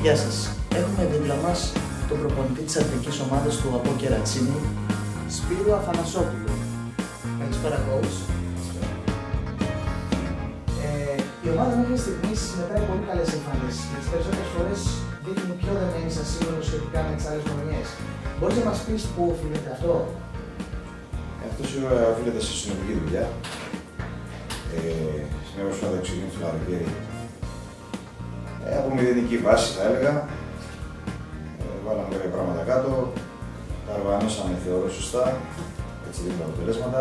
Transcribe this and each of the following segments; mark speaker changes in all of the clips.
Speaker 1: Γεια σας. Έχουμε δίπλα μας τον προπονητή της αθλητικής ομάδας του ΑΠΟ Κερατσίνη, Σπύρο Αφανασόπουλο. Καλησπέρα, coach. Η ομάδα μέχρι στιγμής μετράει πολύ καλές εμφανίσεις και τις περισσότερες φορές δείχνει πιο δεμένη σαν σύμβολο σχετικά με τις άλλες χρονιές. Μπορείς να μας πεις πού οφείλεται αυτό?
Speaker 2: Αυτό σίγουρα οφείλεται στη συνολική δουλειά. Στην Ευρωπαϊκή θα ξεκινήσει το καλοκαίρι. Από μηδενική βάση θα έλεγα. Βάλαμε κάποια πράγματα κάτω. Τα οργανώσαμε θεωρώ σωστά. Έτσι δίνουν τα αποτελέσματα.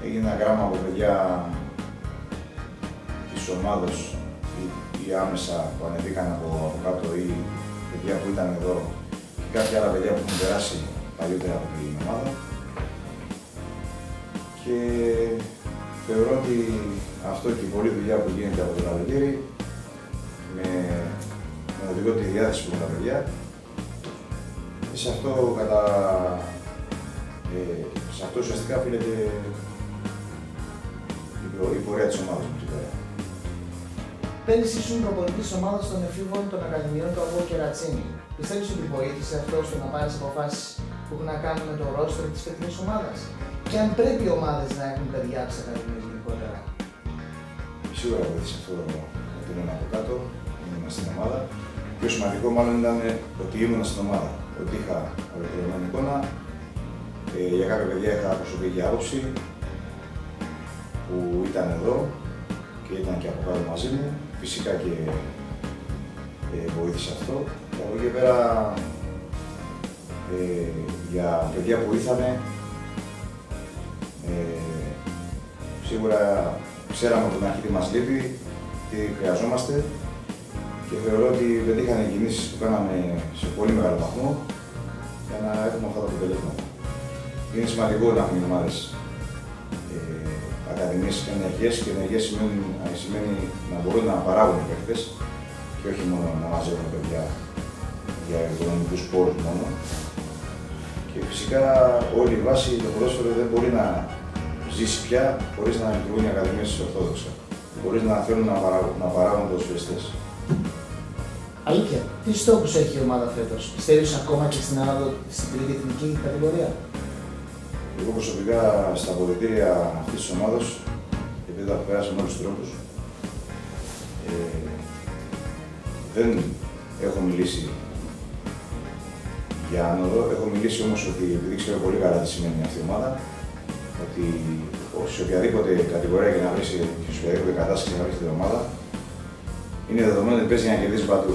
Speaker 2: Έγινε ένα γράμμα από παιδιά της ομάδος ή άμεσα που ανεβήκαν από κάτω ή παιδιά που ήταν εδώ και κάποια άλλα παιδιά που έχουν περάσει παλιότερα από την ομάδα. Και θεωρώ ότι αυτό και η πολλή δουλειά που γίνεται από το καλοκαίρι με οδηγό τη διάθεση που έχουν τα παιδιά και σε αυτό ουσιαστικά οφείλεται η πορεία της ομάδας μου πέρα.
Speaker 1: Πέρυσι ήσουν προπονητής της ομάδας των εφήβων των Ακαδημιών του ΑΠΟ Κερατσίνη. Πιστεύεις ότι βοήθησε αυτό στο να πάρεις αποφάσεις που έχουν να κάνουν με το ρόστρο της φετινής ομάδας? Και αν πρέπει οι ομάδες να έχουν παιδιά από τις Ακαδημίες γενικότερα?
Speaker 2: Σίγουρα βοήθησε αυτό ότι ήμουν από κάτω, ήμουν στην ομάδα. Πιο σημαντικό μάλλον ήταν ότι ήμουν στην ομάδα. Ότι είχα ολοκληρωμένη εικόνα. Για κάποια παιδιά είχα προσωπική άποψη που ήταν εδώ και ήταν και από κάτω μαζί μου. Φυσικά και βοήθησε αυτό. Και από εκεί και πέρα για παιδιά που ήρθανε σίγουρα ξέραμε από την αρχή τι μας λείπει, τι χρειαζόμαστε και θεωρώ ότι πετύχανε οι κινήσεις που κάναμε σε πολύ μεγάλο βαθμό για να έχουμε αυτά τα αποτελέσματα. Είναι σημαντικό να έχουν οι ομάδες ακαδημίες ενεργές και ενεργές σημαίνει να μπορούν να παράγουν οι παίκτες και όχι μόνο να μαζεύουν παιδιά για οικονομικούς πόρους μόνο. Και φυσικά όλη η βάση, το ποδόσφαιρο δεν μπορεί να ζήσει πια χωρίς να λειτουργούν οι ακαδημίες ορθόδοξα, χωρίς να θέλουν να παράγουν ποδοσφαιριστές.
Speaker 1: Αλήθεια, τι στόχους έχει η ομάδα φέτος? Πιστεύεις ακόμα και στην άνοδο στην τρίτη εθνική κατηγορία?
Speaker 2: Εγώ προσωπικά στα αποδυτήρια αυτής της ομάδας, επειδή τα περάσει με όλους τους τρόπους, δεν έχω μιλήσει για άνοδο. Έχω μιλήσει όμως ότι επειδή ξέρω πολύ καλά τι σημαίνει αυτή η ομάδα, ότι σε οποιαδήποτε κατηγορία και να βρει, σε οποιαδήποτε κατάσταση να βρει την ομάδα, είναι δεδομένο ότι παίζει για να κερδίσει παντού.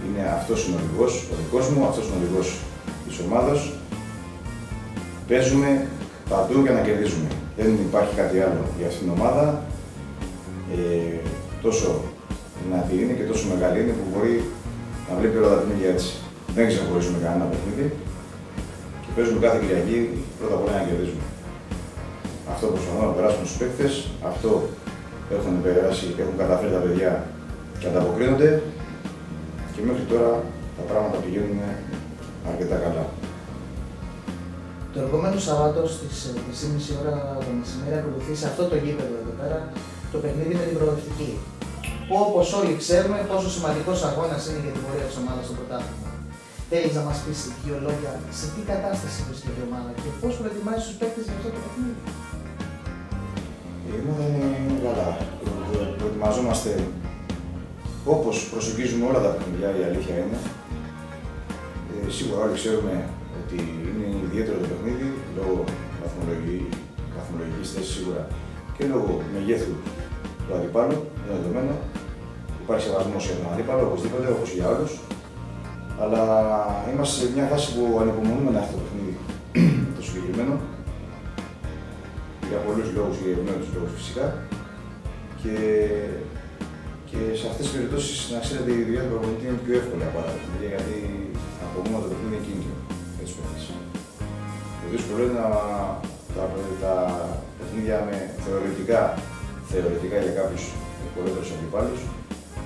Speaker 2: Είναι αυτός ο οδηγός, ο δικός μου, αυτός ο οδηγός της ομάδας. Παίζουμε παντού για να κερδίζουμε. Δεν υπάρχει κάτι άλλο για αυτήν την ομάδα. Τόσο δυνατή είναι και τόσο μεγάλη είναι που μπορεί να βλέπει όλα τα παιχνίδια έτσι. Δεν ξεχωρίζουμε κανένα παιχνίδι και παίζουμε κάθε Κυριακή πρώτα απ' όλα να κερδίζουμε. Αυτό προσπαθούμε να περάσουμε στους παίκτες, αυτό έχουν καταφέρει τα παιδιά και ανταποκρίνονται και μέχρι τώρα τα πράγματα πηγαίνουν αρκετά καλά.
Speaker 1: Το ερχόμενο Σαββάτο στις 3:30 ώρα το μεσημέρι ακολουθεί σε αυτό το γήπεδο εδώ πέρα το παιχνίδι με την προοδευτική. Που όπως όλοι ξέρουμε πόσο σημαντικός αγώνας είναι για την πορεία της ομάδας στο πρωτάθλημα. Θέλεις να μας πεις δύο λόγια σε τι κατάσταση βρίσκεται η ομάδα και πώς προετοιμάζει τους παίκτες για αυτό το παιχνίδι?
Speaker 2: Η ομάδα είναι καλά. Προετοιμαζόμαστε όπως προσεγγίζουμε όλα τα παιχνίδια, η αλήθεια είναι. Σίγουρα όλοι ξέρουμε ότι είναι ιδιαίτερο το παιχνίδι λόγω βαθμολογικής θέσης σίγουρα και λόγω μεγέθου του αντιπάλου, είναι δεδομένο. Υπάρχει σεβασμός για τον αντίπαλο, οπωσδήποτε, όπως για όλους. Αλλά είμαστε σε μια φάση που ανυπομονούμε να έρθει το παιχνίδι το συγκεκριμένο. Για πολλούς λόγους, για ευνόητους λόγους φυσικά. Και σε αυτές τις περιπτώσεις, να ξέρετε, η δουλειά του προπονητή είναι πιο εύκολη από άλλα παιχνίδια, γιατί από μόνο το παιχνίδι είναι κίνητρο. Το δύσκολο είναι τα παιχνίδια με θεωρητικά για κάποιους πολύτερους αντιπάλους,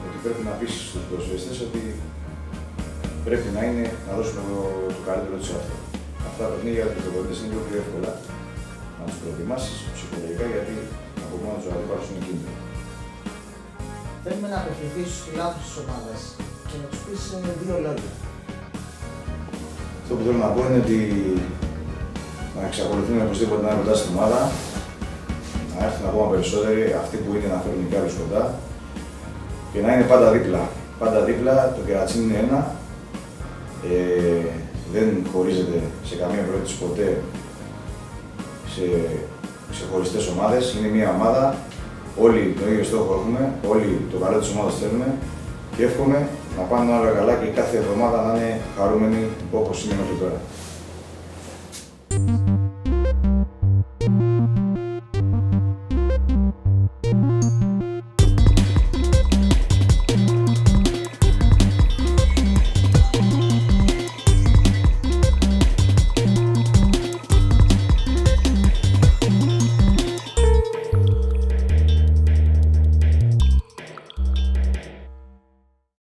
Speaker 2: ότι πρέπει να πείσεις στους ποδοσφαιριστές ότι πρέπει να δώσουν το καλύτερο τους αυτό. Αυτά τα παιχνίδια για τους προπονητές είναι λίγο πιο εύκολα να τους προετοιμάσεις ψυχολογικά, γιατί από μόνο τους αντιπάλους είναι κίνητρο.
Speaker 1: θέλουμε να απευθυνθείς στους φιλάθλους της ομάδας και να τους πεις δύο λόγια.
Speaker 2: Αυτό που θέλω να πω είναι ότι να εξακολουθούν οπωσδήποτε να είναι κοντά στην ομάδα, να έρθουν ακόμα περισσότεροι, αυτοί που είναι να φέρουν και άλλους κοντά και να είναι πάντα δίπλα. Πάντα δίπλα, το κερατσίνι είναι ένα, δεν χωρίζεται σε καμία περίπτωση ποτέ σε ξεχωριστές ομάδες, είναι μια ομάδα, όλοι τον ίδιο στόχο έχουμε, όλοι το καλό της ομάδας θέλουμε και εύχομαι να πάνε όλα καλά και κάθε εβδομάδα να είναι χαρούμενοι όπως είναι μέχρι τώρα.